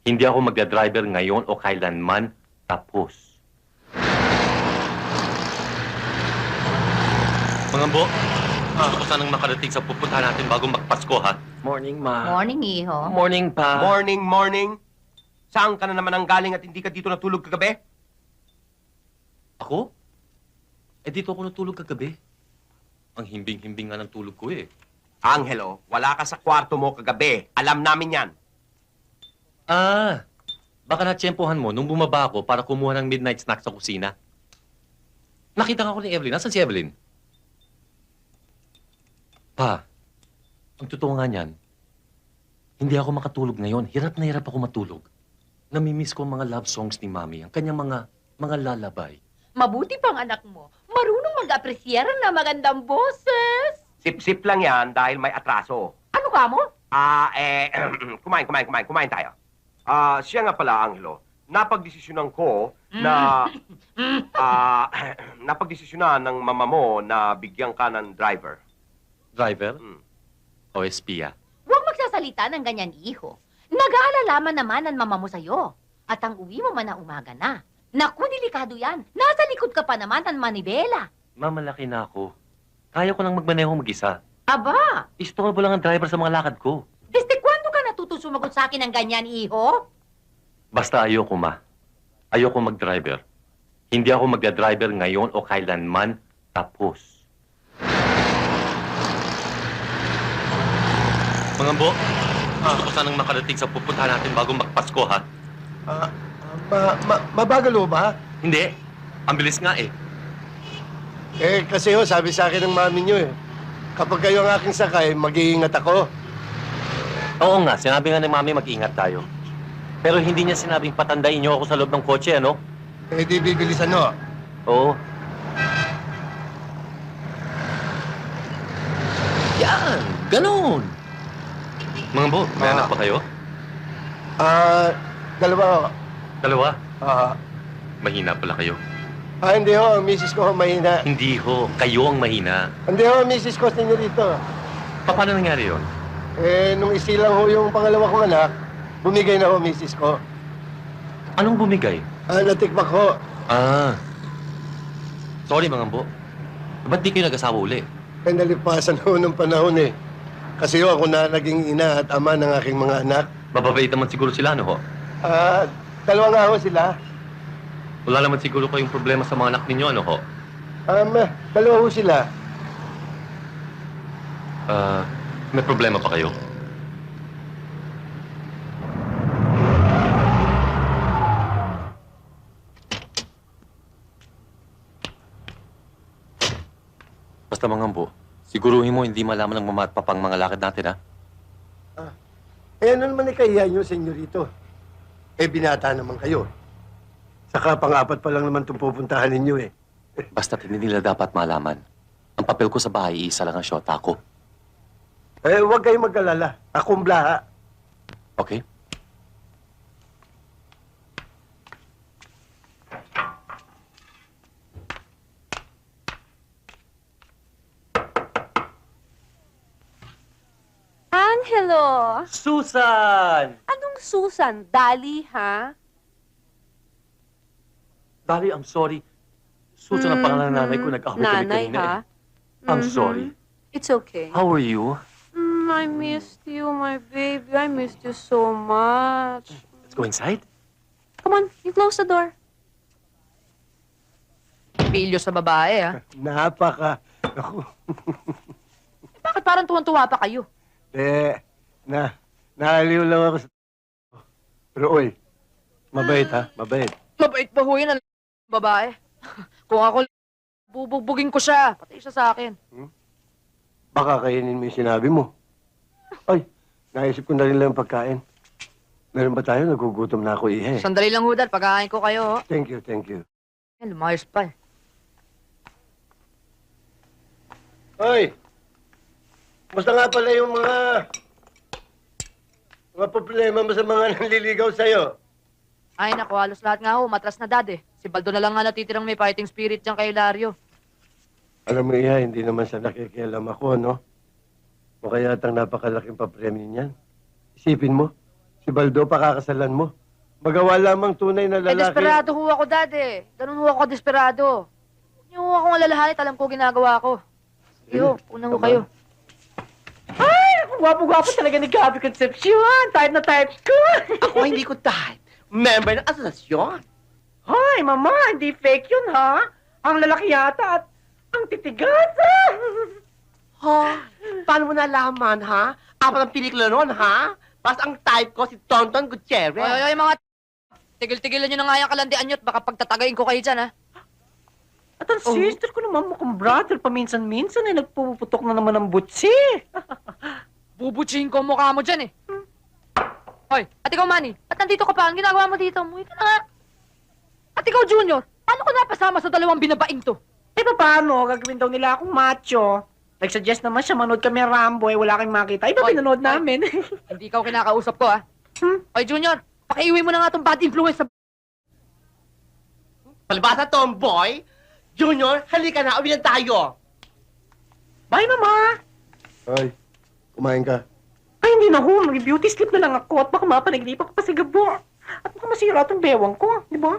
Hindi ako magdadriver ngayon o kailanman. Tapos. Mga bo, gusto ko sanang makarating sa pupuntahan natin bago magpasko, ha? Morning, ma. Morning, iho. Morning, pa. Morning, morning. Saan ka na naman ang galing at hindi ka dito natulog kagabi? Ako? Eh, dito ako natulog kagabi. Ang himbing-himbing nga ng tulog ko, eh. Angelo, wala ka sa kwarto mo kagabi. Alam namin yan. Ah, baka natsyempohan mo nung bumaba ako para kumuha ng midnight snack sa kusina. Nakita ko ni Evelyn. Nasaan si Evelyn? Pa, ang totoo nga niyan, hindi ako makatulog ngayon. Hirap na hirap ako matulog. Namimiss ko ang mga love songs ni Mami, ang kanyang mga lalabay. Mabuti pang anak mo. Marunong mag-apresyera ng magandang boses. Sip-sip lang yan dahil may atraso. Ano ka mo? Kumain tayo. Siya nga pala, Angelo. Napagdesisyonan ko na... napagdesisyonan ng mama mo na bigyan ka ng driver. Driver? Hmm. O espiya? Huwag magsasalita ng ganyan, iho. Nag-aalala naman ang mama mo sa'yo. At ang uwi mo man na umaga na. Naku, delikado yan. Nasa likod ka pa naman ng manibela. Mamalaki na ako. Kaya ko lang magmaneho mag-isa. Aba, Istorbo lang ang driver sa mga lakad ko. desde kwando ka natuto sumagot sa akin ng ganyan, iho? Basta ayoko, ma. Ayoko mag-driver. Hindi ako magdadriver ngayon o kailanman. Tapos. Mga bo, gusto ko sanang makarating sa pupuntahan natin bago magpasko, ha? Mabagal ho ba? Hindi. Ang bilis nga, eh. Eh, kasi ho, sabi sa akin ng mami niyo eh. Kapag kayo ang aking sakay, mag-iingat ako. Oo nga, sinabi nga ni Mami mag-ingat tayo. Pero hindi niya sinabing patandain niyo ako sa loob ng kotse, ano? Eh, di bibilisan ho. Oo. Yan! Ganon! Mga bo, may anak pa kayo? Dalawa ho. Dalawa? Ah, Mahina pala kayo. hindi ho, ang misis ko ho mahina. Hindi ho, kayo ang mahina. Hindi ho, ang misis ko senyorito. Paano nangyari yun? Eh, nung isilang ho yung pangalawa kong anak, bumigay na ho misis ko. Anong bumigay? Natikmak ho. Sorry mga bo. Ba't di kayo nag-asawa uli? Eh, nalipasan ho nung panahon eh. Kasi ho, ako na naging ina at ama ng aking mga anak. Mababait naman siguro sila, no ho? Dalawa nga ho sila. Wala naman siguro kayong problema sa mga anak ninyo, ano ho? Dalawa ho sila. May problema pa kayo? Basta mga bo, siguruhin mo hindi malaman ng mama at papang mga lakad natin, ha? Eh, ano naman ikahiya nyo, senyorito? Eh, binata naman kayo. Saka pang-apat pa lang naman itong pupuntahan ninyo eh. Basta hindi nila dapat malaman. Ang papel ko sa bahay, isa lang ang syota ko. Eh, huwag kayong mag-alala. Akong blaha. Okay? Angelo! Susan! Anong Susan? Dali, ha? Dali, I'm sorry. Susan ang pangalan ng nanay ko. Nag-away kami Nanay, kanina, ha? eh. I'm sorry. It's okay. How are you? I missed you, my baby. I missed you so much. Let's go inside. Come on, you close the door. Pilyo sa babae, ah. Napaka... Ako. Bakit parang tuwan-tuwa pa kayo? Naaliw lang ako sa... Pero oy, mabait ha, mabait. Mabait pa ho yun ang babae. Kung ako, bubugbugin ko siya. Pati siya sa akin. Baka kainin mo yung sinabi mo. Ay, naisip ko na rin lang ang pagkain. Meron ba tayo? Nagugutom na ako, ihe. Sandali lang ho, Dad. Pagkain ko kayo. Thank you, thank you. Yan, lumayos pa eh. Hoy! Basta nga pala yung mga problema mo sa mga nanliligaw sa'yo. Ay, naku, halos lahat nga ho. Matras na, Dad eh. Si Baldo na lang nga natitirang may fighting spirit dyan kay Hilario. Alam mo, Iha, hindi naman sa nakikialam ako, no? O kaya atang napakalaking papremyo niyan. Isipin mo, Si Baldo pakakasalan mo. Magawa lamang tunay na Eh, lalaki. desperado ho ako, Dad. Ganun ho ako desperado. Huwag niyo ho akong alalahanit. Alam ko ginagawa ko. Sige ho, unang ho kayo. Gwapo-gwapo talaga ni Gabby Concepcion. Type na type ko. Ako hindi ko type. Member ng asosasyon. Hoy, mama, hindi fake yun, ha? Ang lalaki yata at ang titigas. Ha? Paano mo nalaman, ha? Apat ang pelikula ron, ha? Basta ang type ko si Tonton Gutierrez. Ay, mga tigil-tigilan niyo na nga yung kalandian niyo at baka pagtatagayin ko kayo dyan, ha? At ang sister ko naman mukhang brother, paminsan-minsan ay nagpuputok na naman ng butsi. Bubutsihin ko ang mukha mo dyan, eh. Hoy, at ikaw, Manny, at nandito ka pa? Ang ginagawa mo dito? Umuwi ka na nga. At ikaw, Junior, paano ko napasama sa dalawang binabaing to? Eh, paano? Gagawin daw nila akong macho. Nag-suggest naman siya, manood kami ng Rambo, eh, wala kayong makita. Iba Hoy, pinanood hoy. namin. Hindi ikaw kinakausap ko, ha? Hoy, Junior, pakiiwi mo na nga tong bad influence sa... Palibasa, tomboy. Junior, halika na. Uwi na tayo. Bye, mama. Ay, kumain ka. Ay, hindi na ho. Mag-beauty sleep na lang ako at baka mapanaginipan ko pa sa gabo. At baka masira itong bewang ko, di ba?